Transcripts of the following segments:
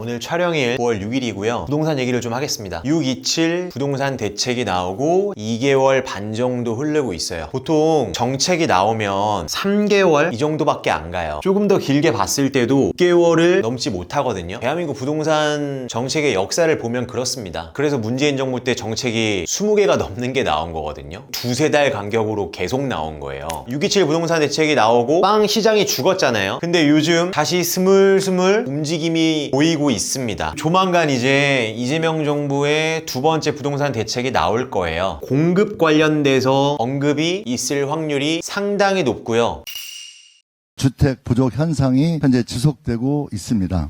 오늘 촬영일 9월 6일이고요. 부동산 얘기를 좀 하겠습니다. 627 부동산 대책이 나오고 2개월 반 정도 흐르고 있어요. 보통 정책이 나오면 3개월 이 정도밖에 안 가요. 조금 더 길게 봤을 때도 6개월을 넘지 못하거든요. 대한민국 부동산 정책의 역사를 보면 그렇습니다. 그래서 문재인 정부 때 정책이 20개가 넘는 게 나온 거거든요. 두세 달 간격으로 계속 나온 거예요. 627 부동산 대책이 나오고 빵 시장이 죽었잖아요. 근데 요즘 다시 스물스물 움직임이 보이고 있습니다. 조만간 이제 이재명 정부의 두 번째 부동산 대책이 나올 거예요. 공급 관련돼서 언급이 있을 확률이 상당히 높고요. 주택 부족 현상이 현재 지속되고 있습니다.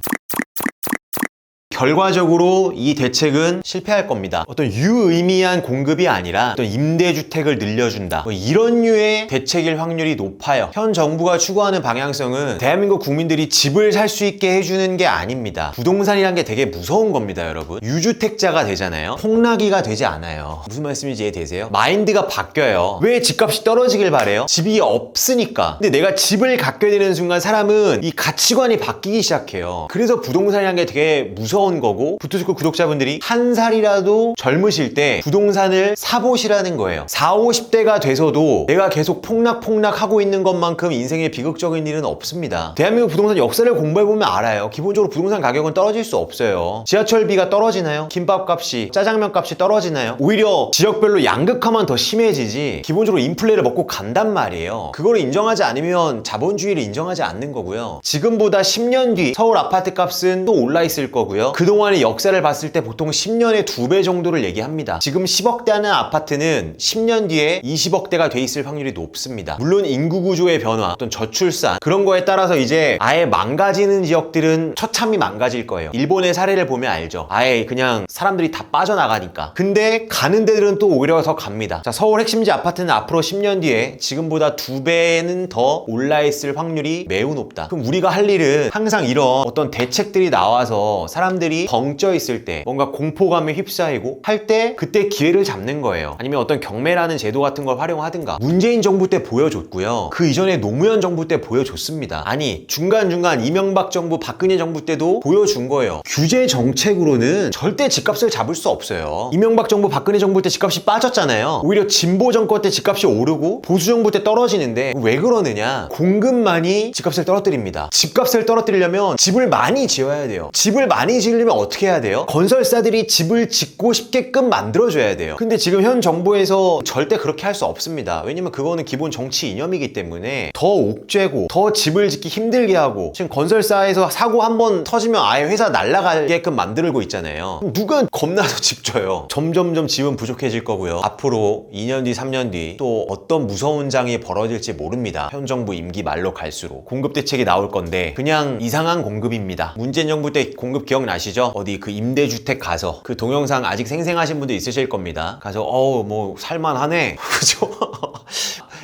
결과적으로 이 대책은 실패할 겁니다. 어떤 유의미한 공급이 아니라 어떤 임대주택을 늘려준다, 이런 류의 대책일 확률이 높아요. 현 정부가 추구하는 방향성은 대한민국 국민들이 집을 살 수 있게 해주는 게 아닙니다. 부동산이란 게 되게 무서운 겁니다, 여러분. 유주택자가 되잖아요. 폭락이가 되지 않아요. 무슨 말씀인지 이해되세요? 마인드가 바뀌어요. 왜 집값이 떨어지길 바래요? 집이 없으니까. 근데 내가 집을 갖게 되는 순간 사람은 이 가치관이 바뀌기 시작해요. 그래서 부동산이란 게 되게 무서운 거고, 부투스쿨 구독자분들이 한 살이라도 젊으실 때 부동산을 사보시라는 거예요. 40, 50대가 돼서도 내가 계속 폭락하고 있는 것만큼 인생에 비극적인 일은 없습니다. 대한민국 부동산 역사를 공부해보면 알아요. 기본적으로 부동산 가격은 떨어질 수 없어요. 지하철비가 떨어지나요? 김밥값이, 짜장면값이 떨어지나요? 오히려 지역별로 양극화만 더 심해지지 기본적으로 인플레를 먹고 간단 말이에요. 그거를 인정하지 않으면 자본주의를 인정하지 않는 거고요. 지금보다 10년 뒤 서울 아파트 값은 또 올라 있을 거고요. 그동안의 역사를 봤을 때 보통 10년에 2배 정도를 얘기합니다. 지금 10억대 하는 아파트는 10년 뒤에 20억대가 돼 있을 확률이 높습니다. 물론 인구 구조의 변화, 어떤 저출산, 그런 거에 따라서 이제 아예 망가지는 지역들은 처참히 망가질 거예요. 일본의 사례를 보면 알죠. 아예 그냥 사람들이 다 빠져나가니까. 근데 가는 데들은 또 오히려 더 갑니다. 자, 서울 핵심지 아파트는 앞으로 10년 뒤에 지금보다 2배는 더 올라 있을 확률이 매우 높다. 그럼 우리가 할 일은 항상 이런 어떤 대책들이 나와서 사람들이 벙쪄 있을 때 뭔가 공포감에 휩싸이고 할 때 그때 기회를 잡는 거예요. 아니면 어떤 경매라는 제도 같은 걸 활용하든가. 문재인 정부 때 보여줬고요. 그 이전에 노무현 정부 때 보여줬습니다. 아니, 중간중간 이명박 정부, 박근혜 정부 때도 보여준 거예요. 규제 정책으로는 절대 집값을 잡을 수 없어요. 이명박 정부, 박근혜 정부 때 집값이 빠졌잖아요. 오히려 진보 정권 때 집값이 오르고 보수 정부 때 떨어지는데 왜 그러느냐? 공급만이 집값을 떨어뜨립니다. 집값을 떨어뜨리려면 집을 많이 지어야 돼요. 집을 많이 지으려면 어떻게 해야 돼요? 건설사들이 집을 짓고 싶게끔 만들어줘야 돼요. 근데 지금 현 정부에서 절대 그렇게 할 수 없습니다. 왜냐면 그거는 기본 정치 이념이기 때문에 더 옥죄고 더 집을 짓기 힘들게 하고, 지금 건설사에서 사고 한번 터지면 아예 회사 날아가게끔 만들고 있잖아요. 누가 겁나서 집 져요? 점점점 집은 부족해질 거고요. 앞으로 2년 뒤, 3년 뒤 또 어떤 무서운 장이 벌어질지 모릅니다. 현 정부 임기 말로 갈수록 공급 대책이 나올 건데 그냥 이상한 공급입니다. 문재인 정부 때 공급 기억나시죠? 어디 그 임대주택 가서, 그 동영상 아직 생생하신 분도 있으실 겁니다. 가서 뭐 살만하네 그죠?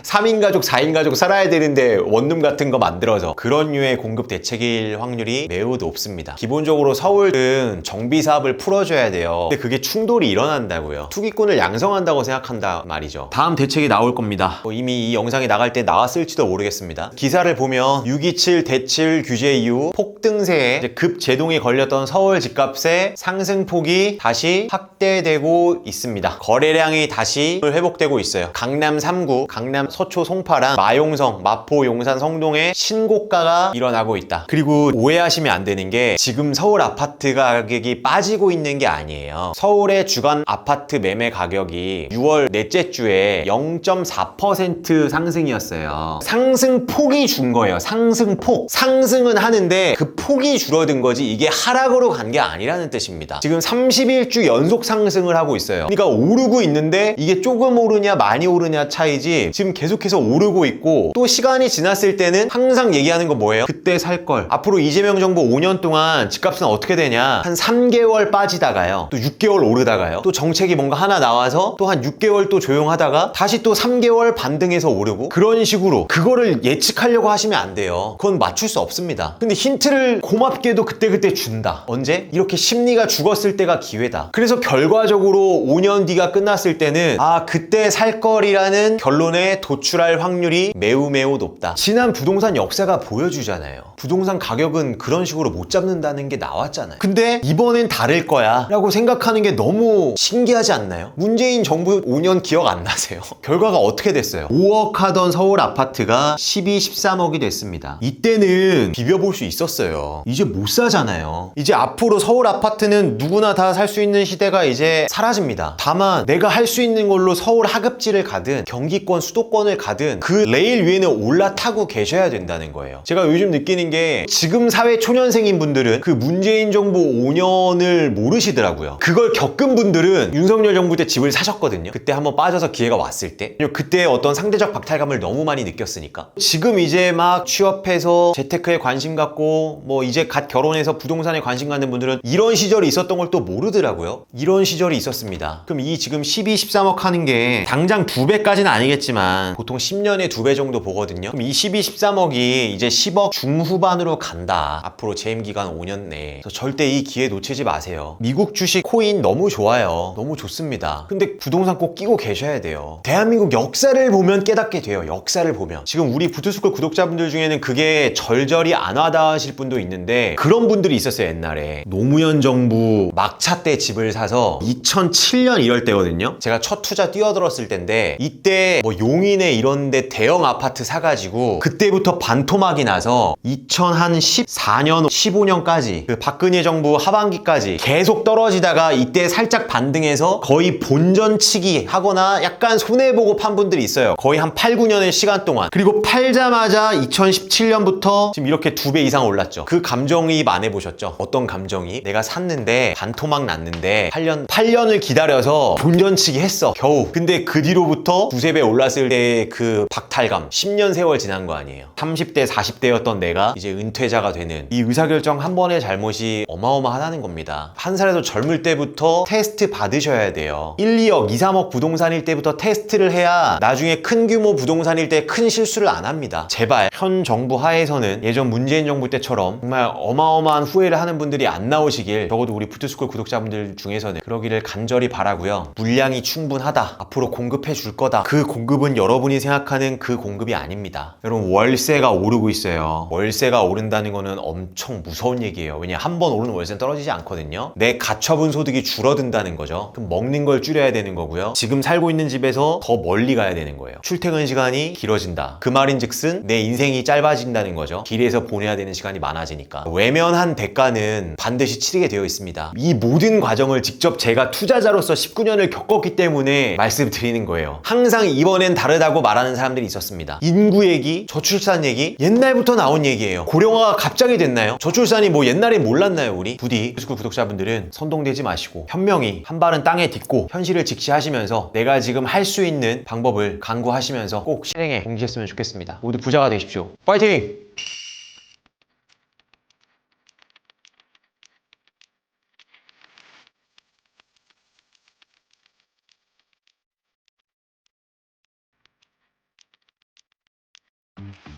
3인 가족, 4인 가족 살아야 되는데 원룸 같은 거 만들어서, 그런 류의 공급 대책일 확률이 매우 높습니다. 기본적으로 서울은 정비 사업을 풀어줘야 돼요. 근데 그게 충돌이 일어난다고요. 투기꾼을 양성한다고 생각한다 말이죠. 다음 대책이 나올 겁니다. 이미 이 영상이 나갈 때 나왔을지도 모르겠습니다. 기사를 보면 627 대출 규제 이후 폭등세에 급제동이 걸렸던 서울 집값의 상승폭이 다시 확대되고 있습니다. 거래량이 다시 회복되고 있어요. 강남 3구, 강남 서초 송파랑 마용성, 마포, 용산, 성동에 신고가가 일어나고 있다. 그리고 오해하시면 안 되는 게, 지금 서울 아파트 가격이 빠지고 있는 게 아니에요. 서울의 주간 아파트 매매 가격이 6월 넷째 주에 0.4% 상승이었어요. 상승폭이 준 거예요. 상승폭. 상승은 하는데 그 폭이 줄어든 거지, 이게 하락으로 간 게 아니라는 뜻입니다. 지금 31주 연속 상승을 하고 있어요. 그러니까 오르고 있는데 이게 조금 오르냐 많이 오르냐 차이지, 지금 계속해서 오르고 있고, 또 시간이 지났을 때는 항상 얘기하는 거 뭐예요? 그때 살 걸. 앞으로 이재명 정부 5년 동안 집값은 어떻게 되냐? 한 3개월 빠지다가요, 또 6개월 오르다가요, 또 정책이 뭔가 하나 나와서 또 한 6개월 또 조용하다가 다시 또 3개월 반등해서 오르고, 그런 식으로 그거를 예측하려고 하시면 안 돼요. 그건 맞출 수 없습니다. 근데 힌트를 고맙게도 그때그때 준다. 언제? 이렇게 심리가 죽었을 때가 기회다. 그래서 결과적으로 5년 뒤가 끝났을 때는 그때 살 거리라는 결론에 도출할 확률이 매우 높다. 지난 부동산 역사가 보여주잖아요. 부동산 가격은 그런 식으로 못 잡는다는 게 나왔잖아요. 근데 이번엔 다를 거야 라고 생각하는 게 너무 신기하지 않나요? 문재인 정부 5년 기억 안 나세요? 결과가 어떻게 됐어요? 5억 하던 서울 아파트가 12, 13억이 됐습니다. 이때는 비벼볼 수 있었어요. 이제 못 사잖아요. 이제 앞으로 서울 아파트는 누구나 다 살 수 있는 시대가 이제 사라집니다. 다만 내가 할 수 있는 걸로 서울 하급지를 가든 경기권 수도권을 가든 그 레일 위에는 올라타고 계셔야 된다는 거예요. 제가 요즘 느끼는 게 지금 사회 초년생인 분들은 그 문재인 정부 5년을 모르시더라고요. 그걸 겪은 분들은 윤석열 정부 때 집을 사셨거든요. 그때 한번 빠져서 기회가 왔을 때. 그때 어떤 상대적 박탈감을 너무 많이 느꼈으니까. 지금 이제 막 취업해서 재테크에 관심 갖고 뭐 이제 갓 결혼해서 부동산에 관심 갖는 분들은 이런 시절이 있었던 걸 또 모르더라고요. 이런 시절이 있었습니다. 그럼 이 지금 12, 13억 하는 게 당장 2배까지는 아니겠지만 보통 10년에 2배 정도 보거든요. 그럼 이 12, 13억이 이제 10억 중후반으로 간다. 앞으로 재임 기간 5년 내에. 그래서 절대 이 기회 놓치지 마세요. 미국 주식 코인 너무 좋아요. 너무 좋습니다. 근데 부동산 꼭 끼고 계셔야 돼요. 대한민국 역사를 보면 깨닫게 돼요. 역사를 보면. 지금 우리 부투스쿨 구독자분들 중에는 그게 절절히 안 와닿으실 분도 있는데 그런 분들이 있었어요. 옛날에 노무현 정부 막차 때 집을 사서 2007년 이럴 때거든요. 제가 첫 투자 뛰어들었을 때인데 이때 뭐 용인에 이런데 대형 아파트 사가지고 그때부터 반토막이 나서 2014년 15년까지 그 박근혜 정부 하반기까지 계속 떨어지다가 이때 살짝 반등해서 거의 본전치기 하거나 약간 손해보고 판 분들이 있어요. 거의 한 8, 9년의 시간 동안. 그리고 팔자마자 2017년부터 지금 이렇게 2배 이상 올랐죠. 그 감정이입 안 해보셨죠? 어떤 감정이? 내가 샀는데 반토막 났는데 8년을 기다려서 본전치기 했어. 겨우. 근데 그 뒤로부터 2, 3배 올랐을 때 그 박탈감 10년 세월 지난 거 아니에요. 30대, 40대였던 내가 이제 은퇴자가 되는 이 의사결정 한 번의 잘못이 어마어마하다는 겁니다. 한 살에도 젊을 때부터 테스트 받으셔야 돼요. 1, 2억, 2, 3억 부동산일 때부터 테스트를 해야 나중에 큰 규모 부동산일 때 큰 실수를 안 합니다. 제발 현 정부 하에서는 예전 문재인 정부 때처럼 정말 어마어마한 후회를 하는 분들이 안 나오시길 적어도 우리 부투스쿨 구독자분들 중에서는 그러기를 간절히 바라고요. 물량이 충분하다. 앞으로 공급해 줄 거다. 그 공급은 여러분이 생각하는 그 공급이 아닙니다. 여러분 월세가 오르고 있어요. 월세가 오른다는 거는 엄청 무서운 얘기예요. 왜냐 한 번 오르는 월세는 떨어지지 않거든요. 내 가처분 소득이 줄어든다는 거죠. 그럼 먹는 걸 줄여야 되는 거고요. 지금 살고 있는 집에서 더 멀리 가야 되는 거예요. 출퇴근 시간이 길어진다. 그 말인즉슨 내 인생이 짧아진다는 거죠. 길에서 보내야 되는 시간이 많아지니까. 외면한 대가는 반드시 치르게 되어 있습니다. 이 모든 과정을 직접 제가 투자자로서 19년을 겪었기 때문에 말씀드리는 거예요. 항상 이번엔 다르다고 말하는 사람들이 있었습니다. 인구 얘기, 저출산 얘기 옛날부터 나온 얘기예요. 고령화가 갑자기 됐나요? 저출산이 뭐 옛날에 몰랐나요 우리? 부디 부투스쿨 구독자분들은 선동되지 마시고 현명히 한 발은 땅에 딛고 현실을 직시하시면서 내가 지금 할 수 있는 방법을 강구하시면서 꼭 실행에 옮기셨으면 좋겠습니다. 모두 부자가 되십시오. 파이팅!